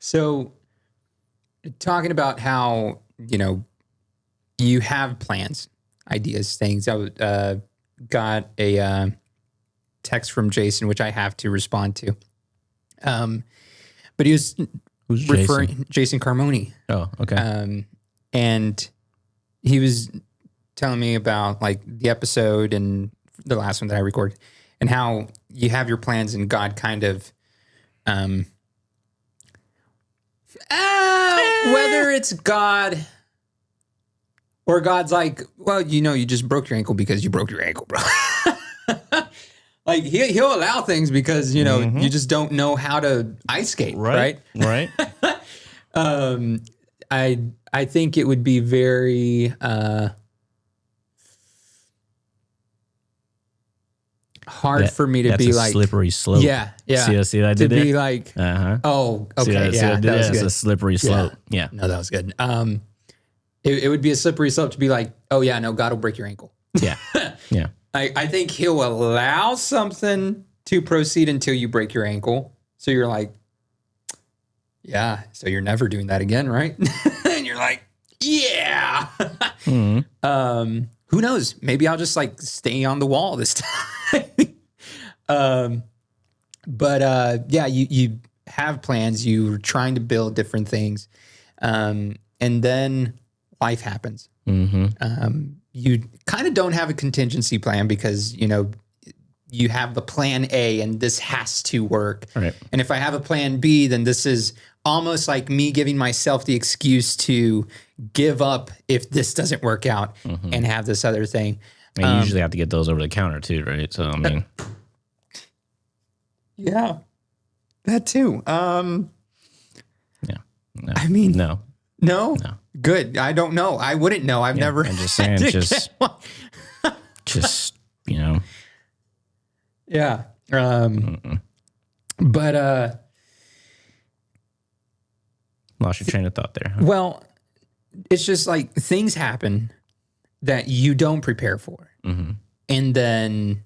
So talking about how, you have plans, ideas, things. I got a text from Jason, which I have to respond to. But he was Who's referring Jason Carmoni. Oh, okay. And he was telling me about like the episode and the last one that I recorded and how you have your plans and God kind of, whether it's God or God's like, well, you just broke your ankle because you broke your ankle, bro. Like he'll allow things because, you just don't know how to ice skate, right? Right. I think it would be very hard for me to be like slippery slope. Yeah. See what I did to there? be like, oh, okay, See what I did that was there? It's good. a slippery slope. Yeah. No, that was good. It would be a slippery slope to be like, oh yeah, no, God will break your ankle. Yeah. Yeah. I think he'll allow something to proceed until you break your ankle. So you're like, yeah, so you're never doing that again, right? And you're like, yeah. Who knows? Maybe I'll just like stay on the wall this time. Yeah, you have plans. You're trying to build different things. And then life happens. You kind of don't have a contingency plan because, you have the plan A and this has to work. Right. And if I have a plan B, then this is almost like me giving myself the excuse to give up if this doesn't work out and have this other thing. And you usually have to get those over the counter too, right? So, I mean. Yeah, that too. Yeah. No. I mean, No. Good. I don't know. I wouldn't know. I've never. I'm just saying, just, Yeah. But lost your train of thought there. Huh? well, it's just like things happen that you don't prepare for. And then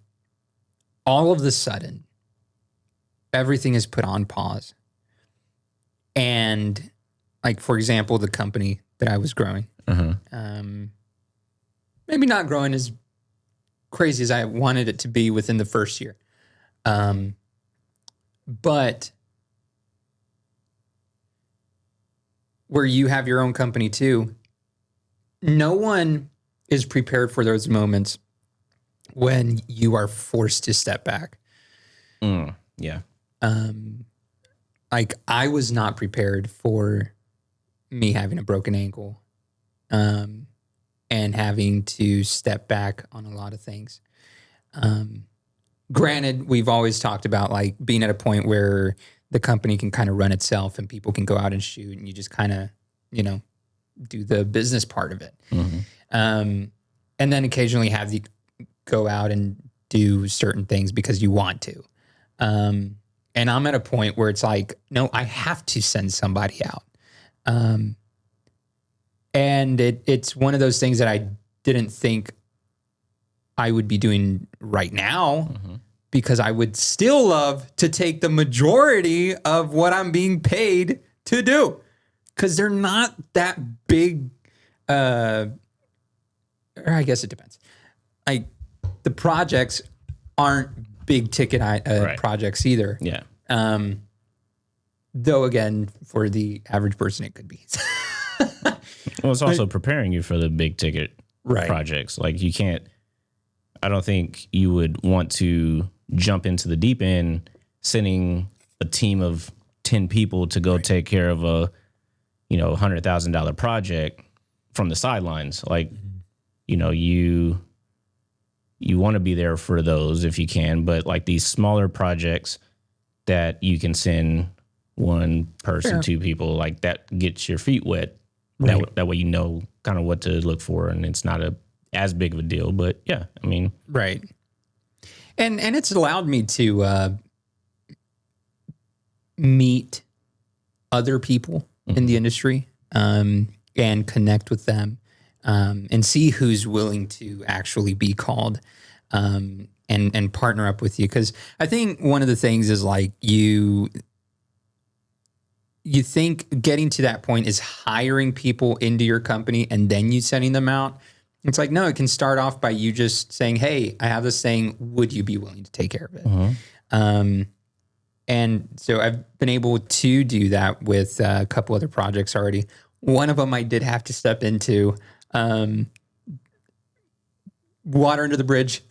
all of the sudden, everything is put on pause. And like, for example, the company that I was growing, maybe not growing as crazy as I wanted it to be within the first year. But where you have your own company too, no one is prepared for those moments when you are forced to step back. Yeah. Like I was not prepared for me having a broken ankle, and having to step back on a lot of things. Granted, we've always talked about like being at a point where the company can kind of run itself and people can go out and shoot and you just kind of, do the business part of it. And then occasionally have you go out and do certain things because you want to. And I'm at a point where it's like, no, I have to send somebody out. And it's one of those things that I didn't think I would be doing right now because I would still love to take the majority of what I'm being paid to do because they're not that big. Or I guess it depends. Like the projects aren't big ticket projects either. Yeah. Though again, for the average person, it could be. Well, it's also preparing you for the big ticket projects. Like you can't, I don't think you would want to jump into the deep end, sending a team of 10 people to go take care of a, $100,000 project from the sidelines. Like, you want to be there for those if you can, but like these smaller projects that you can send one person, two people, like that gets your feet wet. Right. That way kind of what to look for, and it's not as big of a deal. But yeah, I mean, right. And it's allowed me to meet other people in the industry and connect with them and see who's willing to actually be called and partner up with you. Because I think one of the things is like you think getting to that point is hiring people into your company and then you sending them out. It's like, no, it can start off by you just saying, hey, I have this thing. Would you be willing to take care of it? And so I've been able to do that with a couple other projects already. One of them I did have to step into, water under the bridge.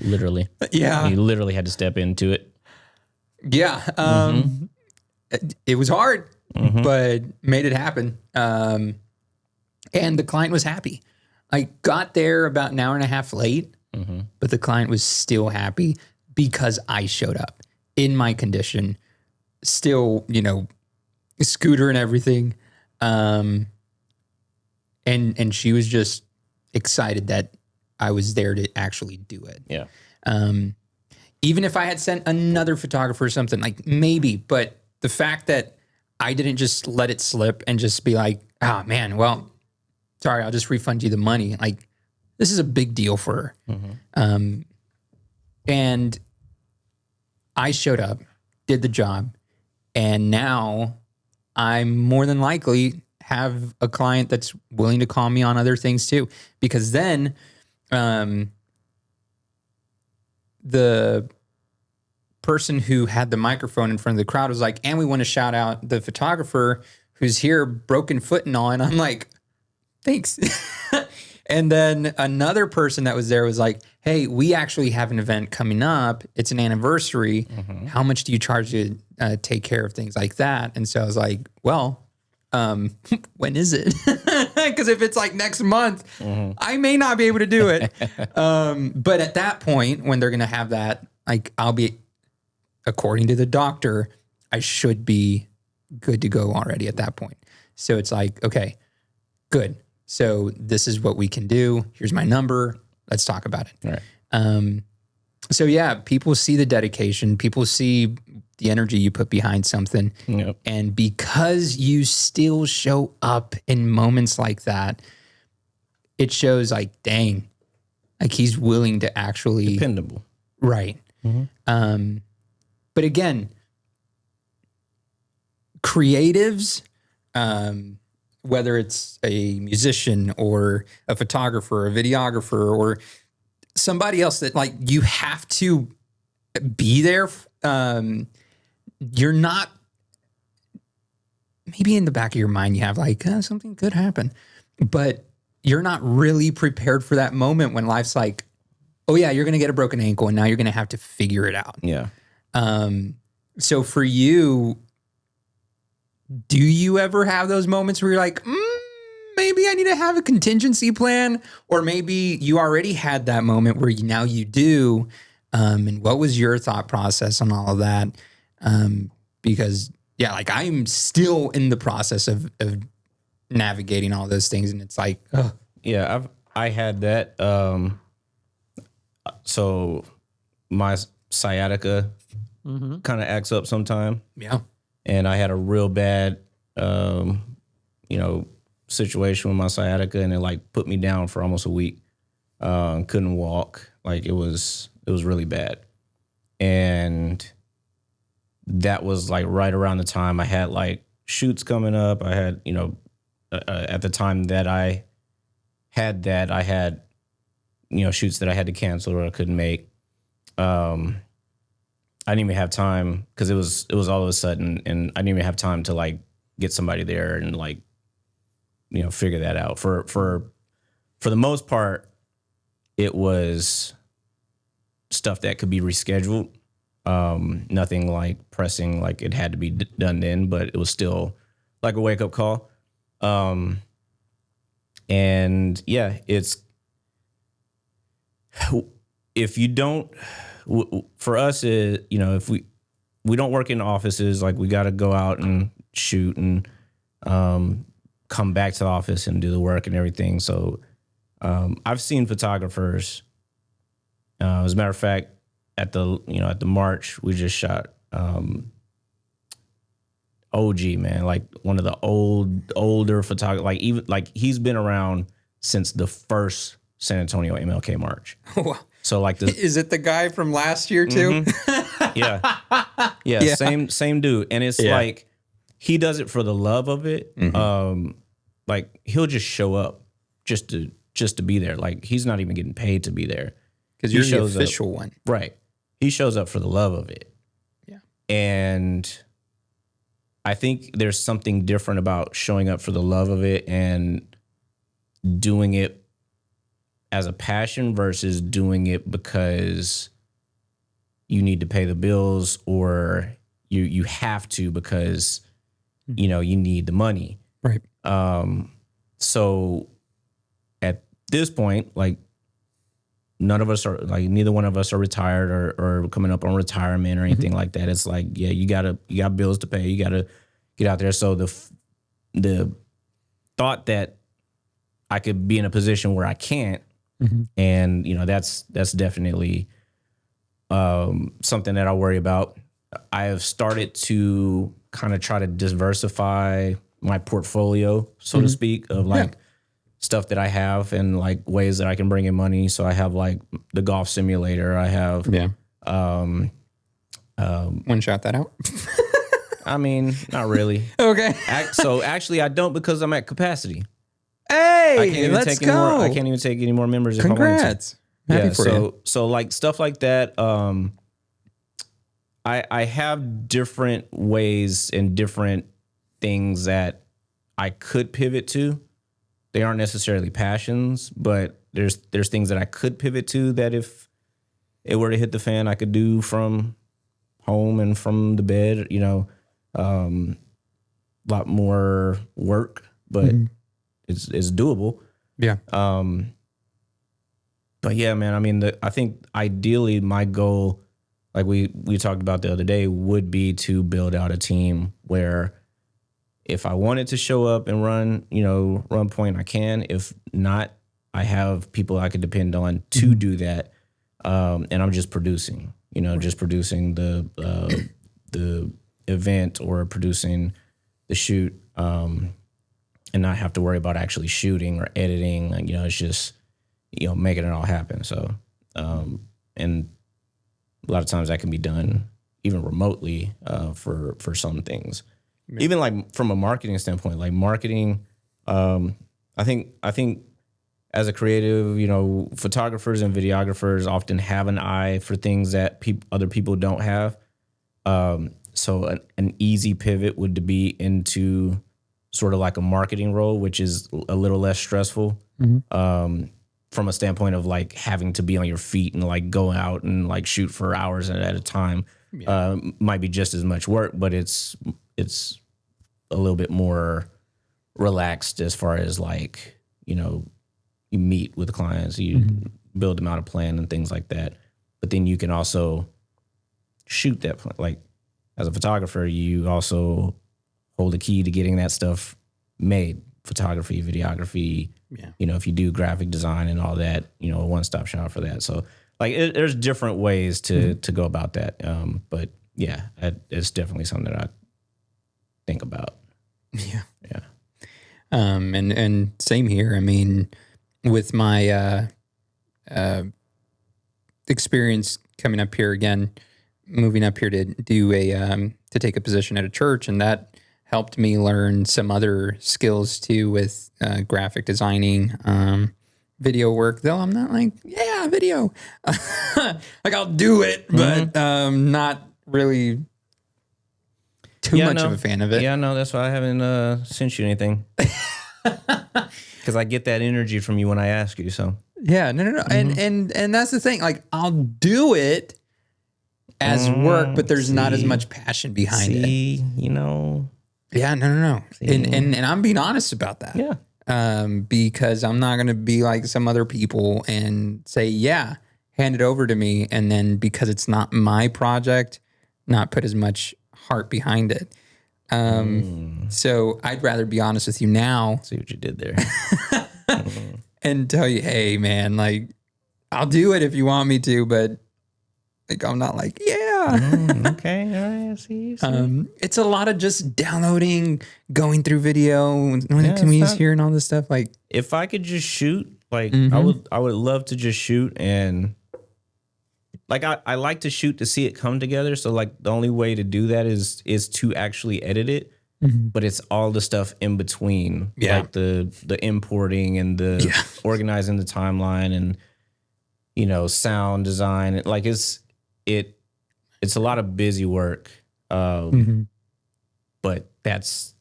Literally. Yeah. You literally had to step into it. Yeah. It was hard, but made it happen. And the client was happy. I got there about an hour and a half late, but the client was still happy because I showed up in my condition, still, scooter and everything. And she was just excited that I was there to actually do it. Yeah. Even if I had sent another photographer or something, like maybe, but the fact that I didn't just let it slip and just be like, oh man, well, sorry, I'll just refund you the money. Like, this is a big deal for her. And I showed up, did the job, and now I'm more than likely have a client that's willing to call me on other things too. Because then the person who had the microphone in front of the crowd was like, and we want to shout out the photographer who's here, broken foot and all. And I'm like, thanks. And then another person that was there was like, hey, we actually have an event coming up. It's an anniversary. How much do you charge to take care of things like that? And so I was like, well, when is it? Because if it's like next month, I may not be able to do it. But at that point, when they're going to have that, like, I'll be, according to the doctor, I should be good to go already at that point. So it's like, okay, good. So this is what we can do. Here's my number. Let's talk about it. All right. So yeah, people see the dedication. People see the energy you put behind something. Yep. And because you still show up in moments like that, it shows like, dang, like he's willing to actually... Dependable. Right. But again, creatives, whether it's a musician or a photographer, or a videographer, or somebody else that like you have to be there. You're not, maybe in the back of your mind, you have like, something could happen, but you're not really prepared for that moment when life's like, oh yeah, you're going to get a broken ankle and now you're going to have to figure it out. Yeah. So for you, do you ever have those moments where you're like, maybe I need to have a contingency plan, or maybe you already had that moment where now you do? And what was your thought process on all of that? Because yeah, like I'm still in the process of navigating all those things, and it's like, yeah, I had that. So my sciatica kind of acts up sometime. Yeah. And I had a real bad, situation with my sciatica, and it like put me down for almost a week. Couldn't walk. Like it was really bad. And that was like right around the time I had like shoots coming up. I had, at the time that I had that, I had, shoots that I had to cancel or I couldn't make. I didn't even have time because it was all of a sudden, and I didn't even have time to like get somebody there and like, figure that out. For the most part, it was stuff that could be rescheduled. Nothing like pressing, like it had to be done then, but it was still like a wake up call. And yeah, if you don't, for us, if we don't work in offices, like we got to go out and shoot and come back to the office and do the work and everything. So I've seen photographers. As a matter of fact, at the March, we just shot OG, man, like one of the older photographers, like even like he's been around since the first San Antonio MLK March. So like this, is it the guy from last year too? Yeah. Same dude. And it's like, he does it for the love of it. Like he'll just show up just to be there. Like he's not even getting paid to be there because you're the official one, right? He shows up for the love of it. Yeah, and I think there's something different about showing up for the love of it and doing it as a passion versus doing it because you need to pay the bills or you have to because you know you need the money. Right. So at this point, like neither one of us are retired or coming up on retirement or anything like that. It's like, yeah, you got bills to pay. You got to get out there. So the thought that I could be in a position where I can't, and you know, that's definitely something that I worry about. I have started to kind of try to diversify my portfolio, so to speak, of like stuff that I have and like ways that I can bring in money. So I have like the golf simulator. I have one shot that out. I mean, not really. Okay. So actually, I don't because I'm at capacity. Hey, I can't even let's take go. I can't even take any more members. Congrats. If I wanted to. Happy for you. So like stuff like that. I have different ways and different things that I could pivot to. They aren't necessarily passions, but there's things that I could pivot to that if it were to hit the fan, I could do from home and from the bed, you know, a lot more work, but it's doable. Yeah. But yeah, man, I mean, I think ideally my goal, like we talked about the other day, would be to build out a team where if I wanted to show up and run point, I can. If not, I have people I could depend on to do that. And I'm just producing, just producing the event or producing the shoot, and not have to worry about actually shooting or editing. It's just, making it all happen. So, and a lot of times that can be done even remotely, for some things. Yeah. Even like from a marketing standpoint, like marketing, I think as a creative, photographers and videographers often have an eye for things that other people don't have. So an easy pivot would be into sort of like a marketing role, which is a little less stressful, from a standpoint of like having to be on your feet and like go out and like shoot for hours at a time. Yeah. Might be just as much work, but it's a little bit more relaxed as far as like, you meet with clients, you build them out a plan and things like that. But then you can also shoot that plan. Like as a photographer, you also hold the key to getting that stuff made. Photography, videography, if you do graphic design and all that, a one-stop shop for that. So like there's different ways to go about that. But yeah, it's definitely something that I think about. Yeah. Yeah. And same here. I mean, with my experience coming up here again, moving up here to do to take a position at a church, and that helped me learn some other skills too with graphic designing, video work. Though I'm not like, video, like I'll do it, but not really too much of a fan of it. Yeah, no, that's why I haven't sent you anything. Because I get that energy from you when I ask you. So yeah, no, and that's the thing. Like I'll do it as work, but there's not as much passion behind it. Yeah, no. And I'm being honest about that. Yeah. Because I'm not going to be like some other people and say, hand it over to me. And then because it's not my project, not put as much heart behind it. So I'd rather be honest with you now. See what you did there. And tell you, hey man, like I'll do it if you want me to, but like I'm not like, okay, all right, I see. It's a lot of just downloading, going through video, when it can we use here and all this stuff. Like if I could just shoot, like I would love to just shoot, and like I like to shoot to see it come together. So like the only way to do that is to actually edit it. but it's all the stuff in between, like the importing and the organizing the timeline and, you know, sound design. Like it's a lot of busy work. But that's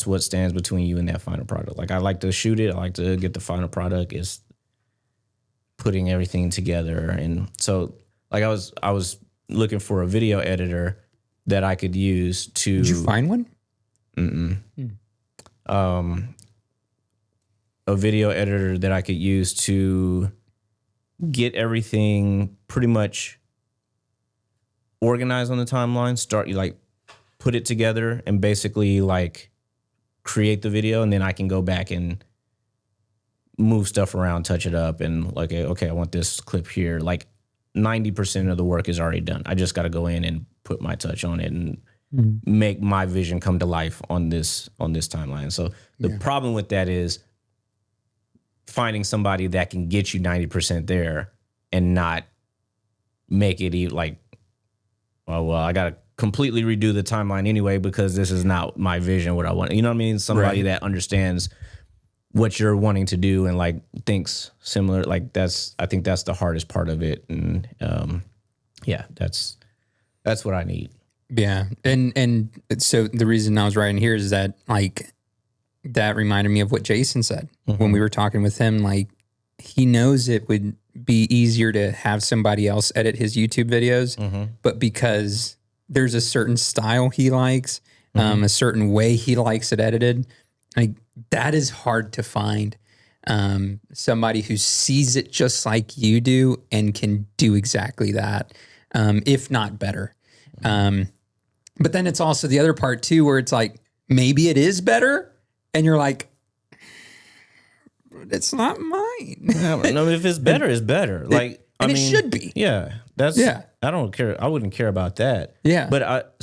what stands between you and that final product. Like, I like to shoot it. I like to get the final product. Is putting everything together. And so, like, I was looking for a video editor that I could use to. Did you find one? A video editor that I could use to get everything pretty much organized on the timeline. Put it together and basically like create the video, and then I can go back and move stuff around, touch it up, and like, okay, I want this clip here. Like 90% of the work is already done. I just got to go in and put my touch on it and make my vision come to life on this timeline. So the problem with that is finding somebody that can get you 90% there and not make it like, well, I got to completely redo the timeline anyway because this is not my vision, what I want. You know what I mean? Somebody that understands what you're wanting to do and like thinks similar. Like I think that's the hardest part of it. And that's what I need. Yeah. And so the reason I was writing here is that like that reminded me of what Jason said when we were talking with him. Like, he knows it would be easier to have somebody else edit his YouTube videos, but because there's a certain style he likes, a certain way he likes it edited, like that is hard to find. Somebody who sees it just like you do and can do exactly that, if not better. But then it's also the other part too, where it's like, maybe it is better. And you're like, it's not mine. No, if it's better, it's better. Like, I mean, it should be. Yeah. I don't care. I wouldn't care about that. Yeah. But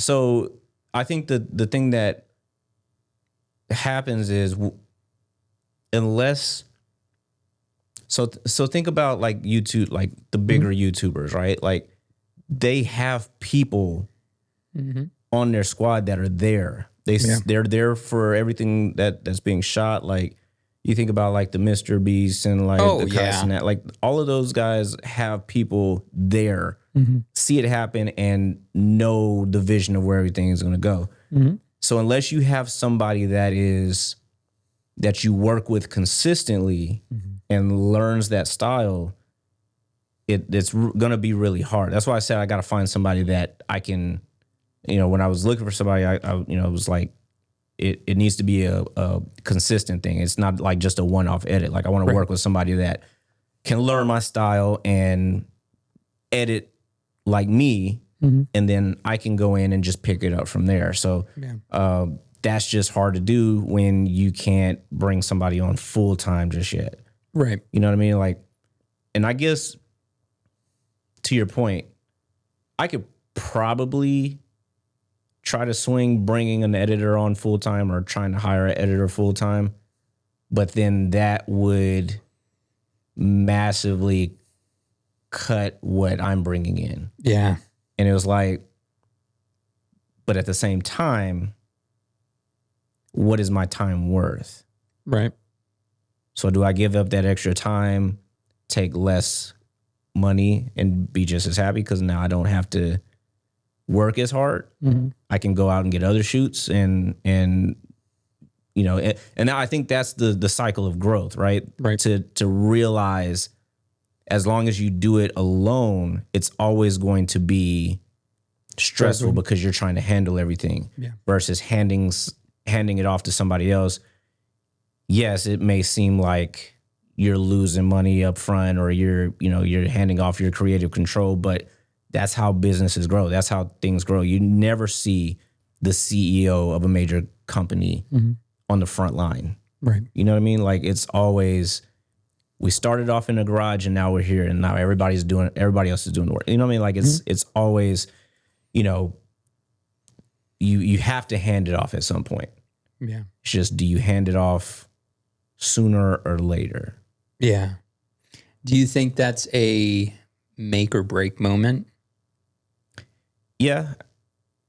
I think the thing that happens is unless, so think about like YouTube, like the bigger YouTubers, right? Like they have people on their squad that are there. They're there for everything that's being shot. Like you think about like the Mr. Beast and like the Cuss and that, like all of those guys have people there, see it happen and know the vision of where everything is going to go. So unless you have somebody that you work with consistently and learns that style, it's going to be really hard. That's why I said I got to find somebody that I can. You know, when I was looking for somebody, I it was like, it needs to be a consistent thing. It's not like just a one-off edit. Like I want to work with somebody that can learn my style and edit like me, and then I can go in and just pick it up from there. So that's just hard to do when you can't bring somebody on full time just yet. Right. You know what I mean? Like, and I guess to your point, I could probably try to swing bringing an editor on full time or trying to hire an editor full time, but then that would massively cut what I'm bringing in. Yeah. And it was like, but at the same time, what is my time worth? Right. So do I give up that extra time, take less money and be just as happy? Because now I don't have to work as hard. I can go out and get other shoots and you know, and I think that's the cycle of growth, right? Right. To realize as long as you do it alone, it's always going to be stressful because you're trying to handle everything versus handing it off to somebody else. Yes, it may seem like you're losing money up front or you're handing off your creative control, but that's how businesses grow. That's how things grow. You never see the CEO of a major company on the front line. Right. You know what I mean? Like it's always, we started off in a garage and now we're here and now everybody else is doing the work. You know what I mean? Like it's always, you know, you have to hand it off at some point. Yeah. It's just, do you hand it off sooner or later? Yeah. Do you think that's a make or break moment? Yeah.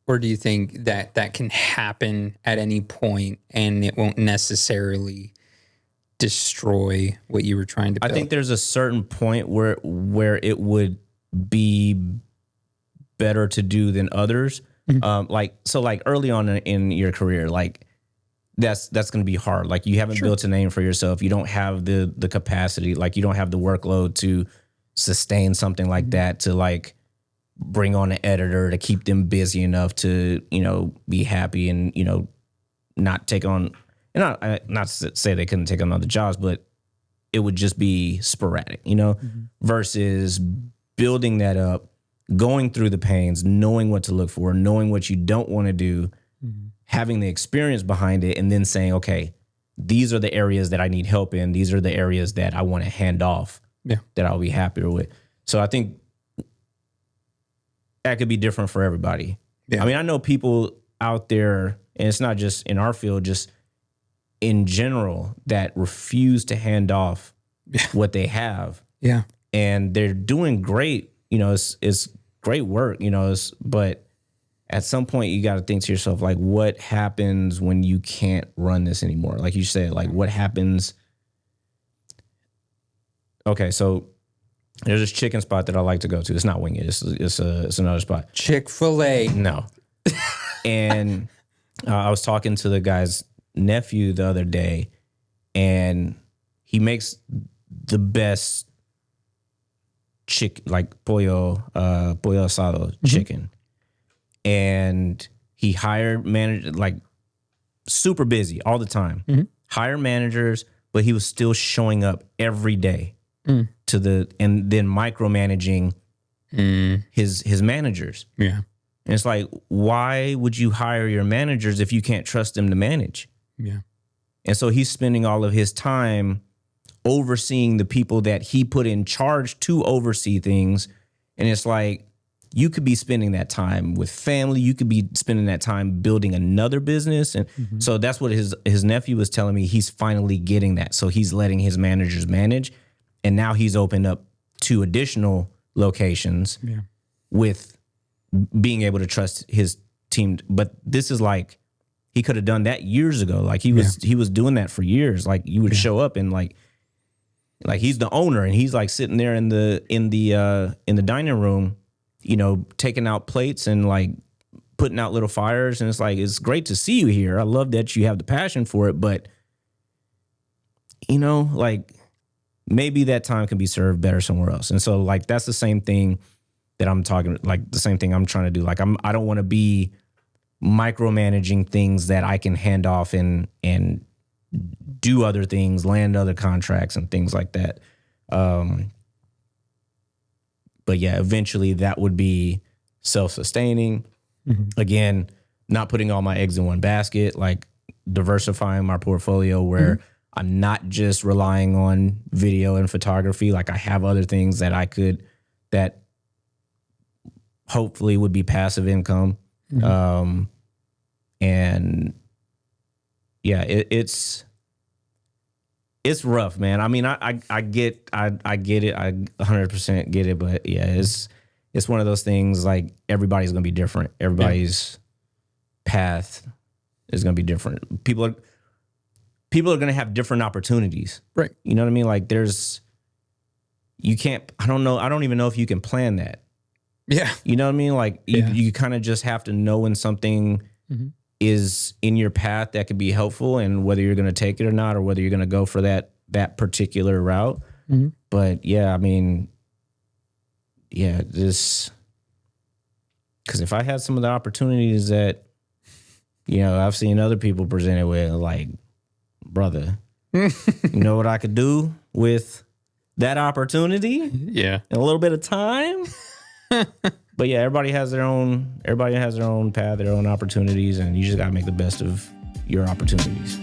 Or do you think that that can happen at any point and it won't necessarily destroy what you were trying to build? I think there's a certain point where it would be better to do than others. Like early on in your career, like that's going to be hard. Like you haven't built a name for yourself. You don't have the capacity, like you don't have the workload to sustain something like that, to like bring on an editor to keep them busy enough to, be happy and, not take on, and not to say they couldn't take on other jobs, but it would just be sporadic, versus building that up, going through the pains, knowing what to look for, knowing what you don't want to do, having the experience behind it, and then saying, okay, these are the areas that I need help in. These are the areas that I want to hand off, that I'll be happier with. So I think that could be different for everybody. Yeah. I mean, I know people out there, and it's not just in our field, just in general, that refuse to hand off what they have. Yeah. And they're doing great. It's great work, but at some point you got to think to yourself, like, what happens when you can't run this anymore? Like you said, like what happens? Okay, so there's this chicken spot that I like to go to. It's not Wing It. It's another spot. Chick-fil-A. No. And I was talking to the guy's nephew the other day, and he makes the best chicken, like pollo asado chicken. And he hired managers, like super busy all the time. Hired managers, but he was still showing up every day and then micromanaging his managers. Yeah. And it's like, why would you hire your managers if you can't trust them to manage? Yeah. And so he's spending all of his time overseeing the people that he put in charge to oversee things. And it's like, you could be spending that time with family. You could be spending that time building another business. And so that's what his nephew was telling me. He's finally getting that. So he's letting his managers manage. And now he's opened up 2 additional locations with being able to trust his team. But this is like, he could have done that years ago. Like he was doing that for years. Like you would show up and like he's the owner and he's like sitting there in the dining room, taking out plates and like putting out little fires. And it's like, it's great to see you here. I love that you have the passion for it, but like maybe that time can be served better somewhere else. And so like, that's the same thing that I'm talking, like the same thing I'm trying to do. Like I don't want to be micromanaging things that I can hand off and do other things, land other contracts and things like that. But yeah, eventually that would be self-sustaining. Again, not putting all my eggs in one basket, like diversifying my portfolio where I'm not just relying on video and photography. Like I have other things that hopefully would be passive income. And yeah, it's rough, man. I mean, I get it. I 100% get it. But yeah, it's one of those things, like everybody's going to be different. Everybody's path is going to be different. People are going to have different opportunities. Right. You know what I mean? Like I don't even know if you can plan that. Yeah. You know what I mean? Like you kind of just have to know when something is in your path that could be helpful and whether you're going to take it or not, or whether you're going to go for that particular route. But yeah, I mean, yeah, because if I had some of the opportunities that, I've seen other people present it with, like, brother, you know what I could do with that opportunity? Yeah. In a little bit of time. But yeah, everybody has their own path, their own opportunities, and you just got to make the best of your opportunities.